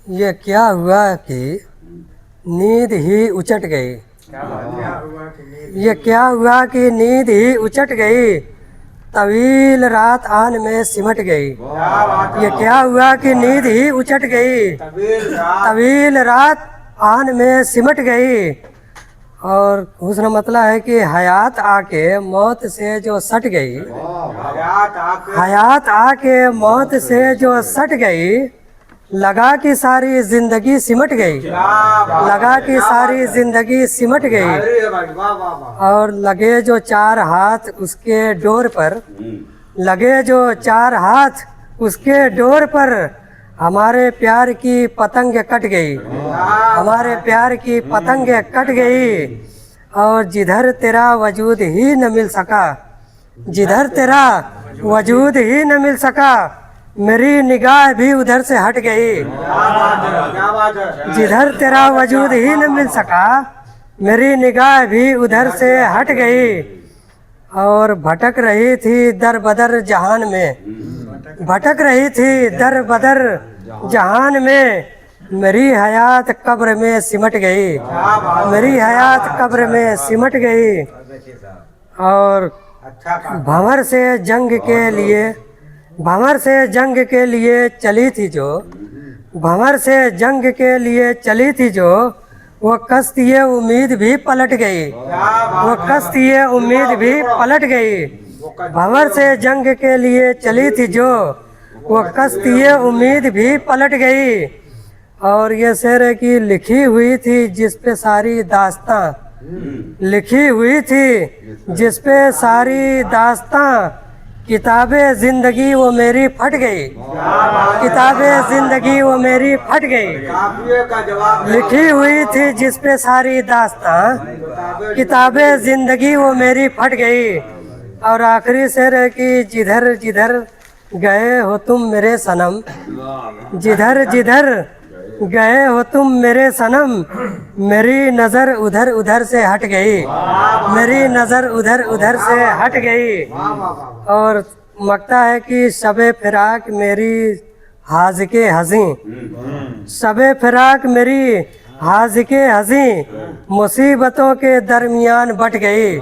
ये क्या हुआ कि नींद ही उचट गई। ये क्या हुआ कि नींद ही उचट गई, तवील रात आन में सिमट गई। ये क्या हुआ कि नींद ही उचट गई, तवील रात आन में सिमट गई। और दूसरा मतलब है कि हयात आके मौत से जो सट गई, हयात आके मौत से जो सट गई, लगा कि सारी जिंदगी सिमट गई, लगा कि सारी जिंदगी सिमट गई। और लगे जो चार हाथ उसके डोर पर, लगे जो चार हाथ उसके डोर पर, हमारे प्यार की पतंग कट गई, हमारे प्यार की पतंग कट गई। और जिधर तेरा वजूद ही न मिल सका, जिधर तेरा वजूद ही न मिल सका, मेरी निगाह भी उधर से हट गई। जिधर तेरा वजूद ही न मिल सका, मेरी निगाह भी उधर से हट गई। और भटक रही थी दर बदर जहान में, भटक रही थी दर बदर जहान में, मेरी हयात कब्र में सिमट गई, मेरी हयात कब्र में सिमट गई। और भंवर से जंग के लिए, भंवर से जंग के लिए चली थी जो, भंवर से जंग के लिए चली थी जो, वो कश्ती उम्मीद भी पलट गई, वो कश्ती उम्मीद भी पलट गई। भंवर से जंग के लिए चली थी जो, वो कश्ती उम्मीद भी पलट गई। और ये शेर है कि लिखी हुई थी जिस पे सारी दास्तां, लिखी हुई थी जिस पे सारी दास्तां, किताबे ज़िंदगी वो मेरी फट गई, किताबे ज़िंदगी वो मेरी फट गई। लिखी हुई थी जिस पे सारी दास्तां, किताबे ज़िंदगी वो मेरी फट गई। और आखिरी शेर है कि जिधर जिधर गए हो तुम मेरे सनम, जिधर जिधर गए हो तुम मेरे सनम, मेरी नज़र उधर उधर से हट गई, मेरी नज़र उधर उधर से हट गई। और मकता है कि शबे फिराक मेरी हाज़िके हज़ीं, शबे फिराक मेरी हाज़िके हज़ीं, मुसीबतों के दरमियान बट गई।